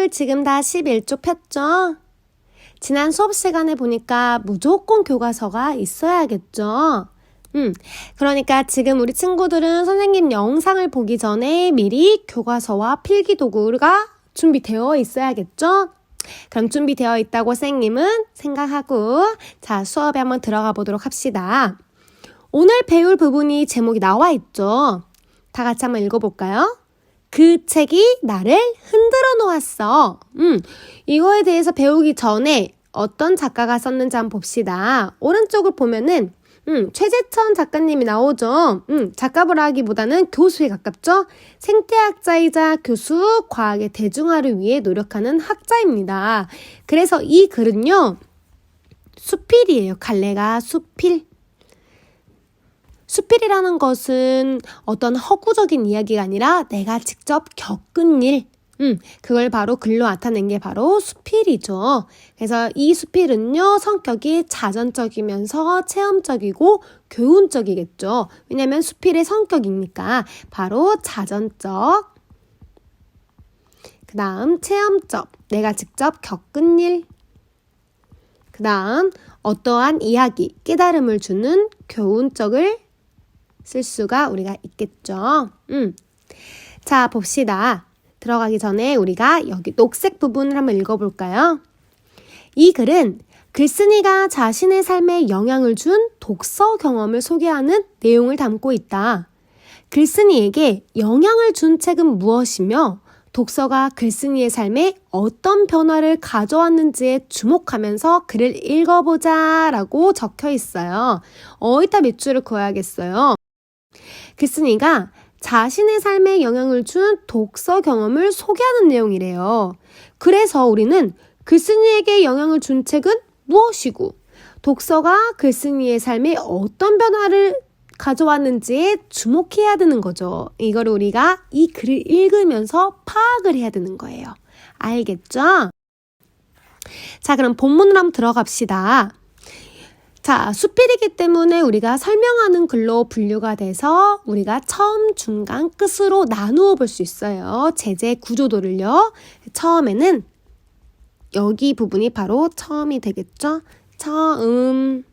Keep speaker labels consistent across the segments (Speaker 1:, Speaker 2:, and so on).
Speaker 1: 다들 지금 다 11조 폈죠? 지난 수업 시간에 보니까 무조건 교과서가 있어야겠죠? 그러니까 지금 우리 친구들은 선생님 영상을 보기 전에 미리 교과서와 필기도구가 준비되어 있어야겠죠? 그럼 준비되어 있다고 선생님은 생각하고 자, 수업에 한번 들어가 보도록 합시다. 오늘 배울 부분이 제목이 나와 있죠? 다 같이 한번 읽어볼까요? 그 책이 나를 흔들어 놓았어. 이거에 대해서 배우기 전에 어떤 작가가 썼는지 한번 봅시다. 오른쪽을 보면은 최재천 작가님이 나오죠. 작가부라 하기보다는 교수에 가깝죠. 생태학자이자 교수, 과학의 대중화를 위해 노력하는 학자입니다. 그래서 이 글은요. 수필이에요. 갈래가 수필. 수필이라는 것은 어떤 허구적인 이야기가 아니라 내가 직접 겪은 일, 그걸 바로 글로 나타낸 게 바로 수필이죠. 그래서 이 수필은요, 성격이 자전적이면서 체험적이고 교훈적이겠죠. 왜냐하면 수필의 성격이니까 바로 자전적, 그 다음 체험적, 내가 직접 겪은 일, 그 다음 어떠한 이야기, 깨달음을 주는 교훈적을 쓸 수가 우리가 있겠죠. 자, 봅시다. 들어가기 전에 우리가 여기 녹색 부분을 한번 읽어볼까요? 이 글은 글쓴이가 자신의 삶에 영향을 준 독서 경험을 소개하는 내용을 담고 있다. 글쓴이에게 영향을 준 책은 무엇이며 독서가 글쓴이의 삶에 어떤 변화를 가져왔는지에 주목하면서 글을 읽어보자 라고 적혀 있어요. 어디다 몇 줄을 그어야겠어요. 글쓴이가 자신의 삶에 영향을 준 독서 경험을 소개하는 내용이래요. 그래서 우리는 글쓴이에게 영향을 준 책은 무엇이고 독서가 글쓴이의 삶에 어떤 변화를 가져왔는지에 주목해야 되는 거죠. 이거를 우리가 이 글을 읽으면서 파악을 해야 되는 거예요. 알겠죠? 자, 그럼 본문으로 한번 들어갑시다. 자, 수필이기 때문에 우리가 설명하는 글로 분류가 돼서 우리가 처음, 중간, 끝으로 나누어 볼 수 있어요. 제재 구조도를요. 처음에는 여기 부분이 바로 처음이 되겠죠? 처음.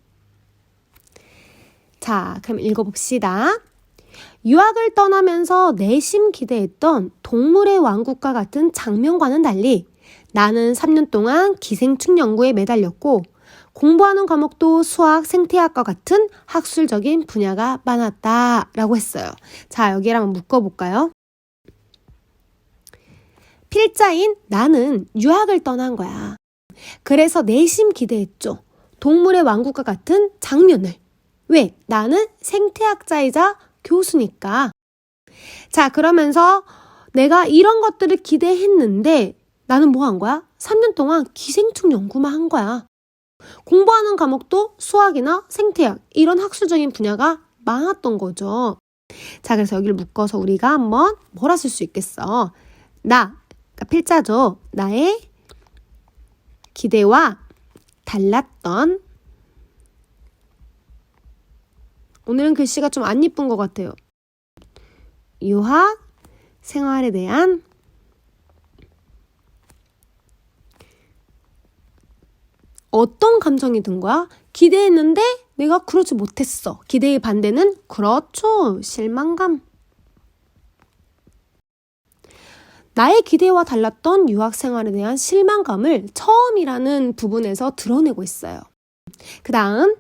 Speaker 1: 자, 그럼 읽어봅시다. 유학을 떠나면서 내심 기대했던 동물의 왕국과 같은 장면과는 달리 나는 3년 동안 기생충 연구에 매달렸고 공부하는 과목도 수학, 생태학과 같은 학술적인 분야가 많았다 라고 했어요. 자, 여기를 한번 묶어볼까요? 필자인 나는 유학을 떠난 거야. 그래서 내심 기대했죠. 동물의 왕국과 같은 장면을. 왜? 나는 생태학자이자 교수니까. 자, 그러면서 내가 이런 것들을 기대했는데 나는 뭐 한 거야? 3년 동안 기생충 연구만 한 거야. 공부하는 과목도 수학이나 생태학 이런 학술적인 분야가 많았던 거죠. 자, 그래서 여기를 묶어서 우리가 한번 뭐라 쓸 수 있겠어? 나, 그러니까 필자죠. 나의 기대와 달랐던 오늘은 글씨가 좀 안 예쁜 것 같아요. 유학 생활에 대한 어떤 감정이 든 거야? 기대했는데 내가 그러지 못했어. 기대의 반대는 그렇죠. 실망감. 나의 기대와 달랐던 유학 생활에 대한 실망감을 처음이라는 부분에서 드러내고 있어요. 그 다음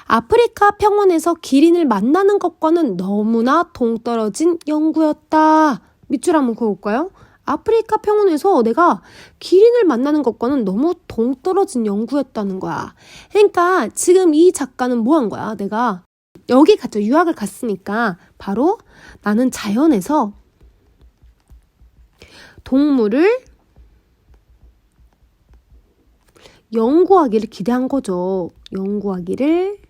Speaker 1: 아프리카 평원에서 기린을 만나는 것과는 너무나 동떨어진 연구였다. 밑줄 한번 그어볼까요? 아프리카 평원에서 내가 기린을 만나는 것과는 너무 동떨어진 연구였다는 거야. 그러니까 지금 이 작가는 뭐 한 거야? 내가 여기 갔죠. 유학을 갔으니까 바로 나는 자연에서 동물을 연구하기를 기대한 거죠. 연구하기를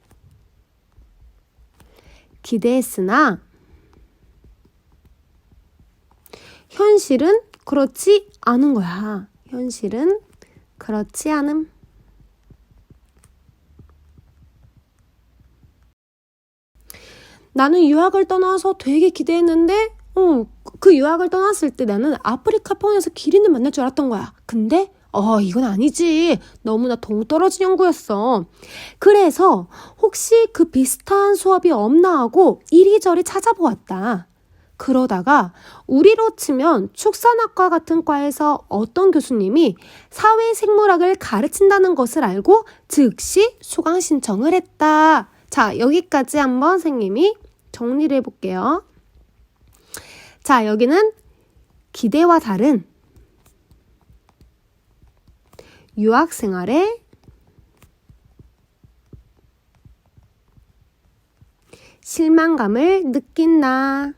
Speaker 1: 기대했으나 현실은 그렇지 않은 거야. 현실은 그렇지 않음. 나는 유학을 떠나서 되게 기대했는데 그 유학을 떠났을 때 나는 아프리카 편에서 기린을 만날 줄 알았던 거야. 근데 이건 아니지. 너무나 동떨어진 연구였어. 그래서 혹시 그 비슷한 수업이 없나 하고 이리저리 찾아보았다. 그러다가 우리로 치면 축산학과 같은 과에서 어떤 교수님이 사회생물학을 가르친다는 것을 알고 즉시 수강 신청을 했다. 자, 여기까지 한번 선생님이 정리를 해볼게요. 자, 여기는 기대와 다른 유학생활의 실망감을 느낀다.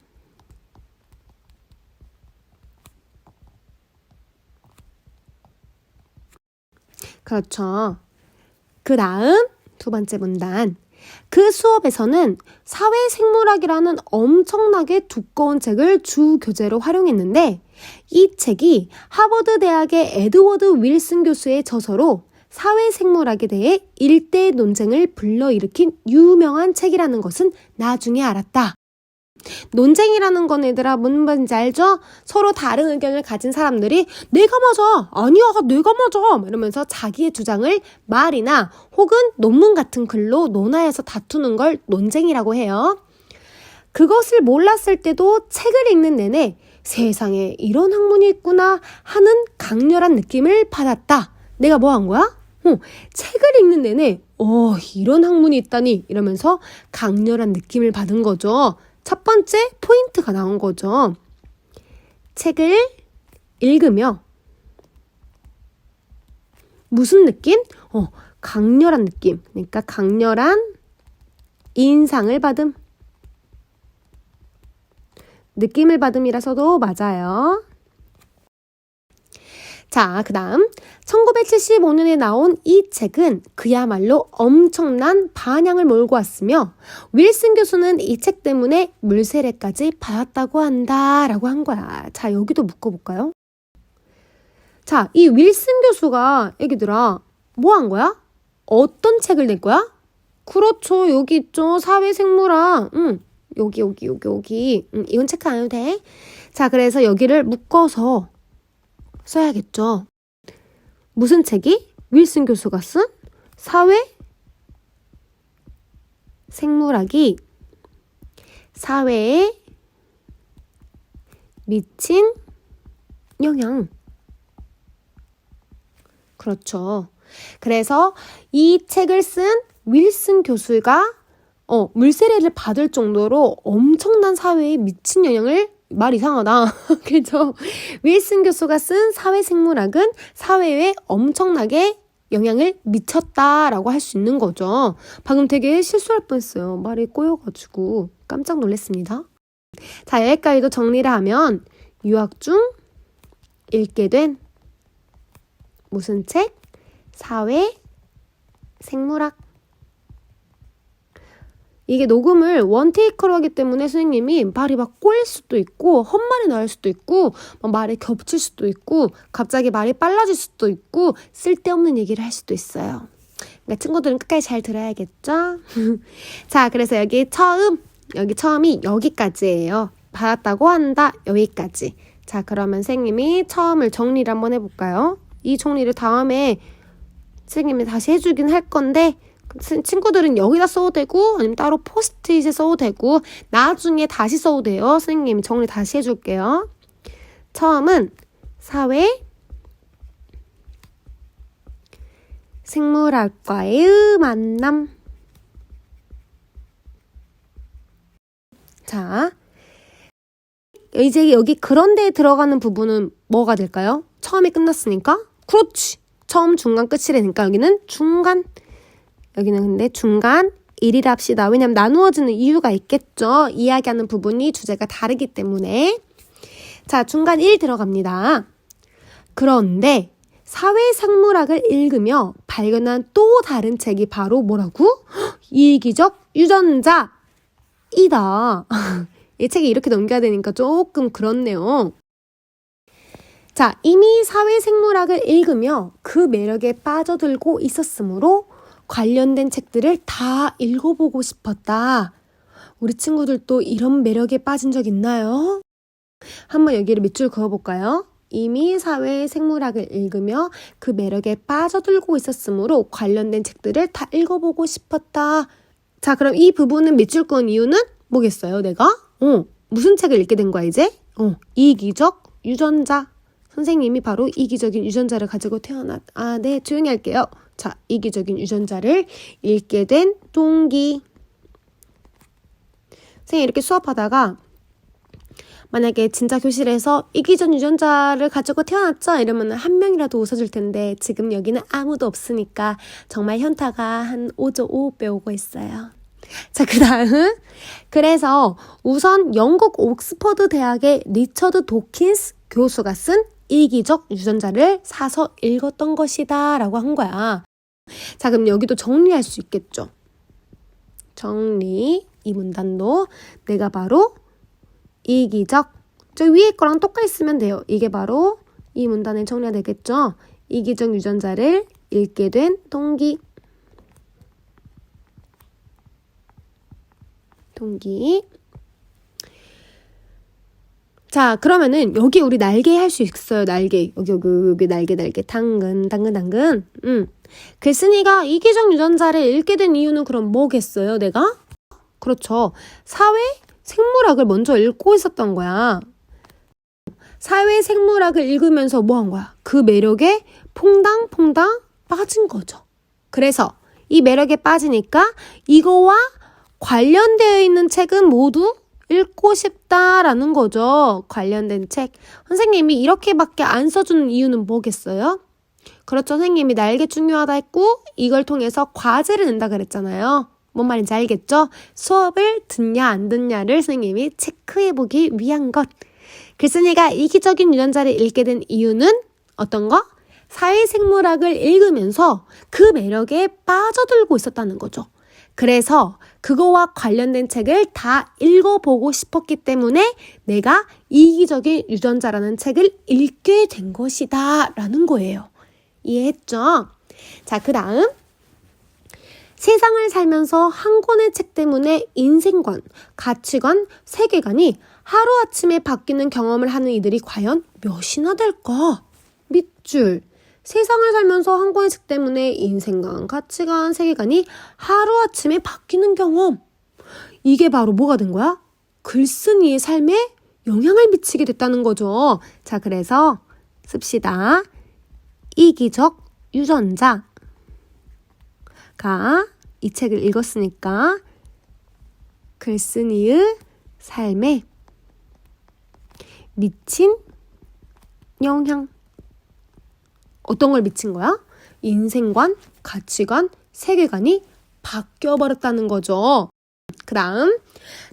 Speaker 1: 그렇죠. 그 다음 두 번째 문단. 그 수업에서는 사회생물학이라는 엄청나게 두꺼운 책을 주 교재로 활용했는데 이 책이 하버드 대학의 에드워드 윌슨 교수의 저서로 사회생물학에 대해 일대 논쟁을 불러일으킨 유명한 책이라는 것은 나중에 알았다. 논쟁이라는 건 얘들아 뭔 말인지 알죠? 서로 다른 의견을 가진 사람들이 내가 맞아! 아니야 내가 맞아! 이러면서 자기의 주장을 말이나 혹은 논문 같은 글로 논하여서 다투는 걸 논쟁이라고 해요. 그것을 몰랐을 때도 책을 읽는 내내 세상에 이런 학문이 있구나 하는 강렬한 느낌을 받았다. 내가 뭐 한 거야? 책을 읽는 내내 이런 학문이 있다니 이러면서 강렬한 느낌을 받은 거죠. 첫 번째 포인트가 나온 거죠. 책을 읽으며 무슨 느낌? 강렬한 느낌. 그러니까 강렬한 인상을 받음. 느낌을 받음이라서도 맞아요. 자, 그 다음 1975년에 나온 이 책은 그야말로 엄청난 반향을 몰고 왔으며 윌슨 교수는 이 책 때문에 물세례까지 받았다고 한다 라고 한 거야. 자, 여기도 묶어볼까요? 자, 이 윌슨 교수가 애기들아 뭐 한 거야? 어떤 책을 낼 거야? 그렇죠. 여기 있죠. 사회생물학. 여기. 이건 체크 안 해도 돼. 자, 그래서 여기를 묶어서 써야겠죠. 무슨 책이? 윌슨 교수가 쓴 사회생물학이 사회에 미친 영향. 그렇죠. 그래서 이 책을 쓴 윌슨 교수가 물세례를 받을 정도로 엄청난 사회에 미친 영향을 말 이상하다. 그죠? 윌슨 교수가 쓴 사회생물학은 사회에 엄청나게 영향을 미쳤다라고 할 수 있는 거죠. 방금 되게 실수할 뻔했어요. 말이 꼬여가지고 깜짝 놀랐습니다. 자, 여기까지도 정리를 하면 유학 중 읽게 된 무슨 책? 사회생물학. 이게 녹음을 원테이크로 하기 때문에 선생님이 말이 막 꼬일 수도 있고 헛말이 나올 수도 있고 막 말이 겹칠 수도 있고 갑자기 말이 빨라질 수도 있고 쓸데없는 얘기를 할 수도 있어요. 그러니까 친구들은 끝까지 잘 들어야겠죠? 자, 그래서 여기 처음이 여기까지예요. 받았다고 한다. 여기까지. 자, 그러면 선생님이 처음을 정리를 한번 해볼까요? 이 정리를 다음에 선생님이 다시 해주긴 할 건데 친구들은 여기다 써도 되고 아니면 따로 포스트잇에 써도 되고 나중에 다시 써도 돼요. 선생님이 정리 다시 해줄게요. 처음은 사회 생물학과의 만남. 자, 이제 여기 그런데 들어가는 부분은 뭐가 될까요? 처음이 끝났으니까? 그렇지. 처음, 중간, 끝이라니까 여기는 중간. 여기는 근데 중간 1이라 합시다. 왜냐면 나누어지는 이유가 있겠죠. 이야기하는 부분이 주제가 다르기 때문에. 자, 중간 1 들어갑니다. 그런데 사회생물학을 읽으며 발견한 또 다른 책이 바로 뭐라고? 이기적 유전자이다. 이 책이 이렇게 넘겨야 되니까 조금 그렇네요. 자, 이미 사회생물학을 읽으며 그 매력에 빠져들고 있었으므로 관련된 책들을 다 읽어보고 싶었다. 우리 친구들도 이런 매력에 빠진 적 있나요? 한번 여기를 밑줄 그어볼까요? 이미 사회의 생물학을 읽으며 그 매력에 빠져들고 있었으므로 관련된 책들을 다 읽어보고 싶었다. 자, 그럼 이 부분은 밑줄 그은 이유는 뭐겠어요, 내가? 무슨 책을 읽게 된 거야, 이제? 이기적 유전자. 선생님이 바로 이기적인 유전자를 가지고 네, 조용히 할게요. 자, 이기적인 유전자를 읽게 된 동기. 선생님 이렇게 수업하다가 만약에 진짜 교실에서 이기적 유전자를 가지고 태어났죠? 이러면 한 명이라도 웃어줄 텐데 지금 여기는 아무도 없으니까 정말 현타가 한 5조 5배 오고 있어요. 자, 그 다음. 그래서 우선 영국 옥스퍼드 대학의 리처드 도킨스 교수가 쓴 이기적 유전자를 사서 읽었던 것이다 라고 한 거야. 자, 그럼 여기도 정리할 수 있겠죠? 정리. 이 문단도 내가 바로 이기적, 저 위에 거랑 똑같이 쓰면 돼요. 이게 바로 이 문단을 정리가 되겠죠? 이기적 유전자를 읽게 된 동기. 자, 그러면은 여기 우리 날개 할 수 있어요. 날개. 여기 날개. 당근. 글쓴이가 이기적 유전자를 읽게 된 이유는 그럼 뭐겠어요, 내가? 그렇죠. 사회 생물학을 먼저 읽고 있었던 거야. 사회 생물학을 읽으면서 뭐 한 거야? 그 매력에 퐁당퐁당 빠진 거죠. 그래서 이 매력에 빠지니까 이거와 관련되어 있는 책은 모두 읽고 싶다라는 거죠. 관련된 책. 선생님이 이렇게밖에 안 써주는 이유는 뭐겠어요? 그렇죠. 선생님이 날개 중요하다 했고 이걸 통해서 과제를 낸다 그랬잖아요. 뭔 말인지 알겠죠? 수업을 듣냐 안 듣냐를 선생님이 체크해보기 위한 것. 글쓴이가 이기적인 유전자를 읽게 된 이유는 어떤 거? 사회생물학을 읽으면서 그 매력에 빠져들고 있었다는 거죠. 그래서 그거와 관련된 책을 다 읽어보고 싶었기 때문에 내가 이기적인 유전자라는 책을 읽게 된 것이다 라는 거예요. 이해했죠? 자, 그 다음. 세상을 살면서 한 권의 책 때문에 인생관, 가치관, 세계관이 하루아침에 바뀌는 경험을 하는 이들이 과연 몇이나 될까? 밑줄. 세상을 살면서 한 권의 책 때문에 인생관, 가치관, 세계관이 하루아침에 바뀌는 경험. 이게 바로 뭐가 된 거야? 글쓴이의 삶에 영향을 미치게 됐다는 거죠. 자, 그래서 씁시다. 이기적 유전자가 이 책을 읽었으니까 글쓴이의 삶에 미친 영향. 어떤 걸 미친 거야? 인생관, 가치관, 세계관이 바뀌어버렸다는 거죠. 그 다음,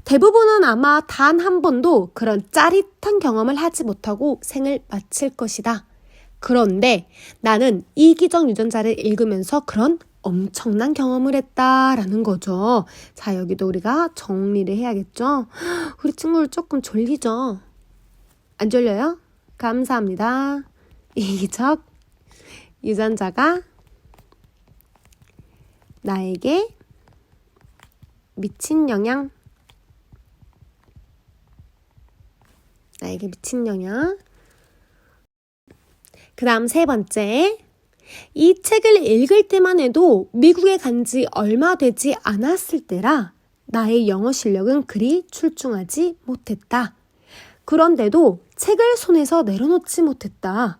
Speaker 1: 대부분은 아마 단 한 번도 그런 짜릿한 경험을 하지 못하고 생을 마칠 것이다. 그런데 나는 이기적 유전자를 읽으면서 그런 엄청난 경험을 했다라는 거죠. 자, 여기도 우리가 정리를 해야겠죠? 우리 친구를 조금 졸리죠? 안 졸려요? 감사합니다. 이기적 유전자가 나에게 미친 영향. 그 다음 세 번째. 이 책을 읽을 때만 해도 미국에 간 지 얼마 되지 않았을 때라 나의 영어 실력은 그리 출중하지 못했다. 그런데도 책을 손에서 내려놓지 못했다.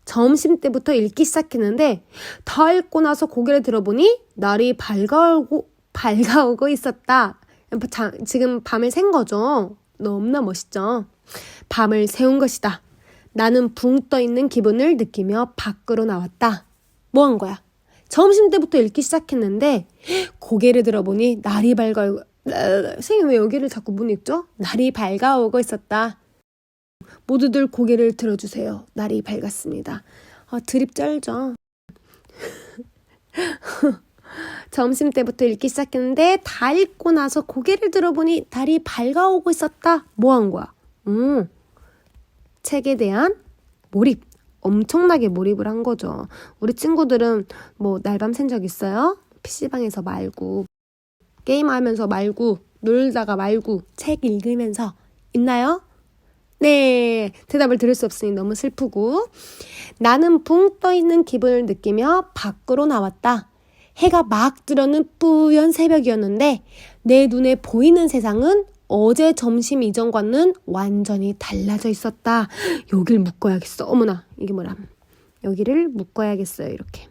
Speaker 1: 점심때부터 읽기 시작했는데 다 읽고 나서 고개를 들어보니 날이 밝아오고 있었다. 지금 밤을 샌 거죠. 너무나 멋있죠. 밤을 새운 것이다. 나는 붕 떠있는 기분을 느끼며 밖으로 나왔다. 뭐 한 거야? 점심때부터 읽기 시작했는데 고개를 들어보니 날이 밝아오고 선생님 왜 여기를 자꾸 못 읽죠? 날이 밝아오고 있었다. 모두들 고개를 들어주세요. 날이 밝았습니다. 드립 쩔죠. 점심때부터 읽기 시작했는데 다 읽고 나서 고개를 들어보니 달이 밝아오고 있었다. 뭐 한 거야? 책에 대한 몰입. 엄청나게 몰입을 한 거죠. 우리 친구들은 뭐 날밤 샌 적 있어요? PC방에서 말고 게임하면서 말고 놀다가 말고 책 읽으면서 있나요? 네, 대답을 들을 수 없으니 너무 슬프고. 나는 붕 떠있는 기분을 느끼며 밖으로 나왔다. 해가 막 뜨려는 뿌연 새벽이었는데 내 눈에 보이는 세상은 어제 점심 이전과는 완전히 달라져 있었다. 여길 묶어야겠어. 어머나, 이게 뭐라. 여기를 묶어야겠어요. 이렇게.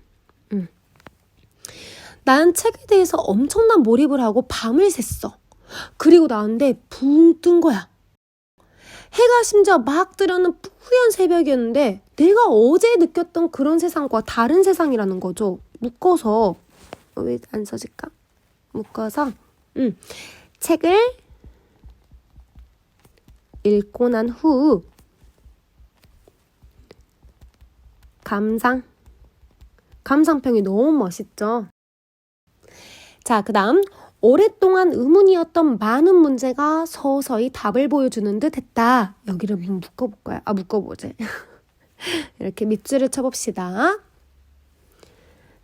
Speaker 1: 나는 책에 대해서 엄청난 몰입을 하고 밤을 샜어. 그리고 나왔는데 붕 뜬 거야. 해가 심지어 막 뜨려는 뿌연 새벽이었는데 내가 어제 느꼈던 그런 세상과 다른 세상이라는 거죠. 묶어서 왜 안 써질까? 묶어서 책을 읽고 난 후 감상평이 너무 멋있죠. 자, 그 다음 오랫동안 의문이었던 많은 문제가 서서히 답을 보여주는 듯 했다. 여기를 묶어볼 거야. 묶어보지. 이렇게 밑줄을 쳐봅시다.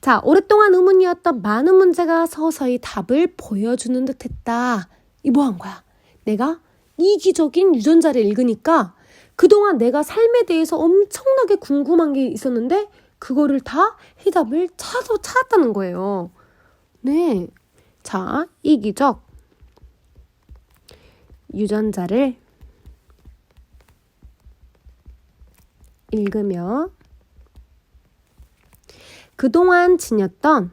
Speaker 1: 자, 오랫동안 의문이었던 많은 문제가 서서히 답을 보여주는 듯 했다. 이 뭐 한 거야? 내가 이기적인 유전자를 읽으니까 그동안 내가 삶에 대해서 엄청나게 궁금한 게 있었는데 그거를 다 해답을 찾았다는 거예요. 네. 자, 이기적 유전자를 읽으며 그동안 지녔던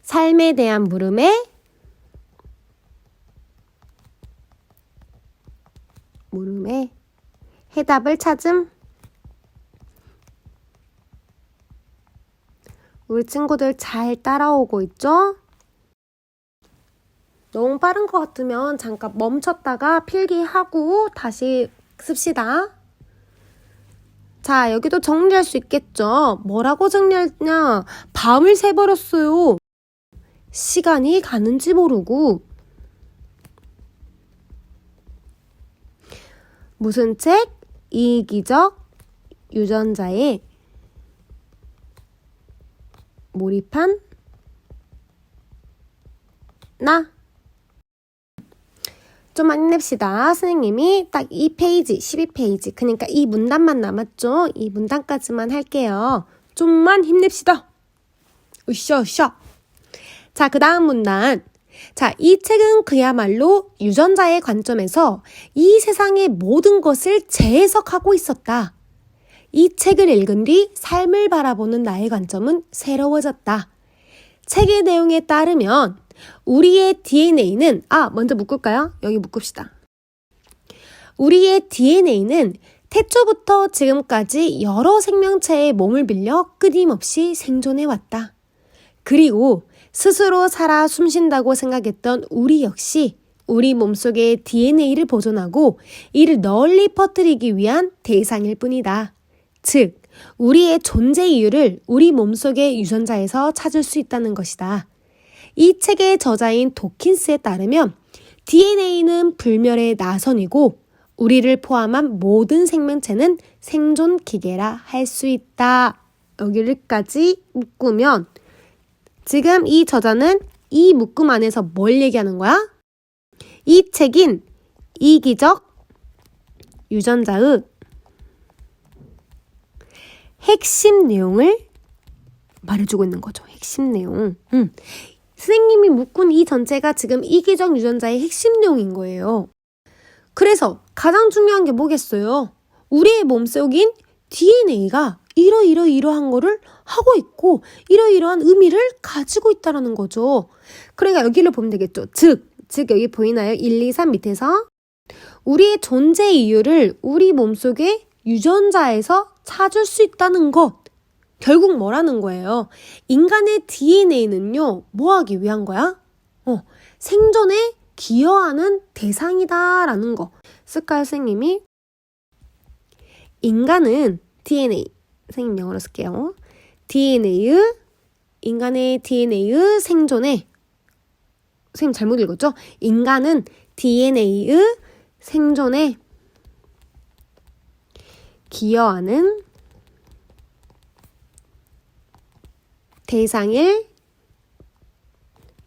Speaker 1: 삶에 대한 물음에 해답을 찾음. 우리 친구들 잘 따라오고 있죠? 너무 빠른 것 같으면 잠깐 멈췄다가 필기하고 다시 씁시다. 자, 여기도 정리할 수 있겠죠? 뭐라고 정리했냐? 밤을 새버렸어요. 시간이 가는지 모르고. 무슨 책? 이기적 유전자에 몰입한 나. 좀만 힘냅시다. 선생님이 딱 2페이지, 12페이지. 그러니까 이 문단만 남았죠? 이 문단까지만 할게요. 좀만 힘냅시다. 으쌰. 자, 그 다음 문단. 자, 이 책은 그야말로 유전자의 관점에서 이 세상의 모든 것을 재해석하고 있었다. 이 책을 읽은 뒤 삶을 바라보는 나의 관점은 새로워졌다. 책의 내용에 따르면 우리의 DNA는 먼저 묶을까요? 여기 묶읍시다. 우리의 DNA는 태초부터 지금까지 여러 생명체의 몸을 빌려 끊임없이 생존해왔다. 그리고 스스로 살아 숨쉰다고 생각했던 우리 역시 우리 몸속의 DNA를 보존하고 이를 널리 퍼뜨리기 위한 대상일 뿐이다. 즉, 우리의 존재 이유를 우리 몸속의 유전자에서 찾을 수 있다는 것이다. 이 책의 저자인 도킨스에 따르면 DNA는 불멸의 나선이고 우리를 포함한 모든 생명체는 생존 기계라 할 수 있다. 여기까지 묶으면 지금 이 저자는 이 묶음 안에서 뭘 얘기하는 거야? 이 책인 이기적 유전자의 핵심 내용을 말해주고 있는 거죠. 핵심 내용. 선생님이 묶은 이 전체가 지금 이기적 유전자의 핵심 내용인 거예요. 그래서 가장 중요한 게 뭐겠어요? 우리의 몸속인 DNA가 이러한 거를 하고 있고 이러한 의미를 가지고 있다는 거죠. 그러니까 여기를 보면 되겠죠. 즉 여기 보이나요? 1, 2, 3 밑에서 우리의 존재 이유를 우리 몸속의 유전자에서 찾을 수 있다는 것. 결국 뭐라는 거예요? 인간의 DNA는요, 뭐 하기 위한 거야? 생존에 기여하는 대상이다라는 거. 쓸까요, 선생님이? 인간은 DNA. 선생님 영어로 쓸게요. 인간의 DNA의 생존에, 선생님 잘못 읽었죠? 인간은 DNA의 생존에 기여하는 대상일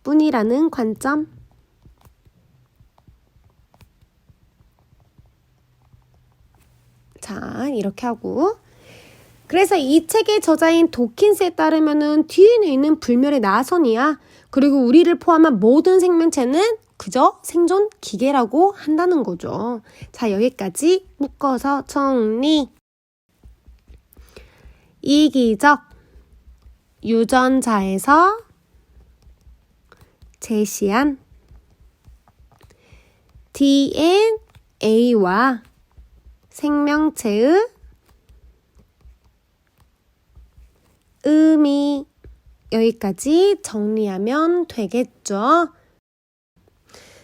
Speaker 1: 뿐이라는 관점. 이렇게 하고. 그래서 이 책의 저자인 도킨스에 따르면은 DNA에 있는 불멸의 나선이야. 그리고 우리를 포함한 모든 생명체는 그저 생존 기계라고 한다는 거죠. 자, 여기까지 묶어서 정리. 이기적 유전자에서 제시한 DNA와 생명체의 의미, 여기까지 정리하면 되겠죠.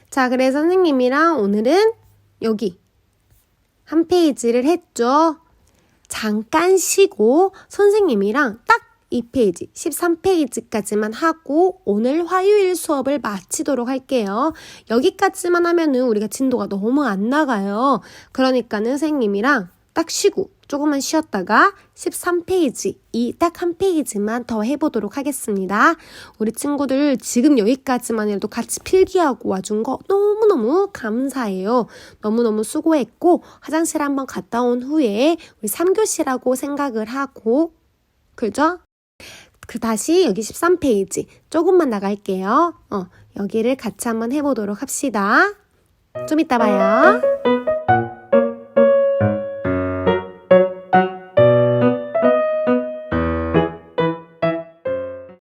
Speaker 1: 자, 그래서 선생님이랑 오늘은 여기 한 페이지를 했죠. 잠깐 쉬고 선생님이랑 딱 2페이지, 13페이지까지만 하고 오늘 화요일 수업을 마치도록 할게요. 여기까지만 하면은 우리가 진도가 너무 안 나가요. 그러니까는 선생님이랑 딱 쉬고 조금만 쉬었다가 13페이지, 이 딱 한 페이지만 더 해보도록 하겠습니다. 우리 친구들 지금 여기까지만 해도 같이 필기하고 와준 거 너무너무 감사해요. 너무너무 수고했고 화장실 한번 갔다 온 후에 우리 3교시라고 생각을 하고, 그죠? 다시 여기 13페이지 조금만 나갈게요. 여기를 같이 한번 해보도록 합시다. 좀 이따 봐요.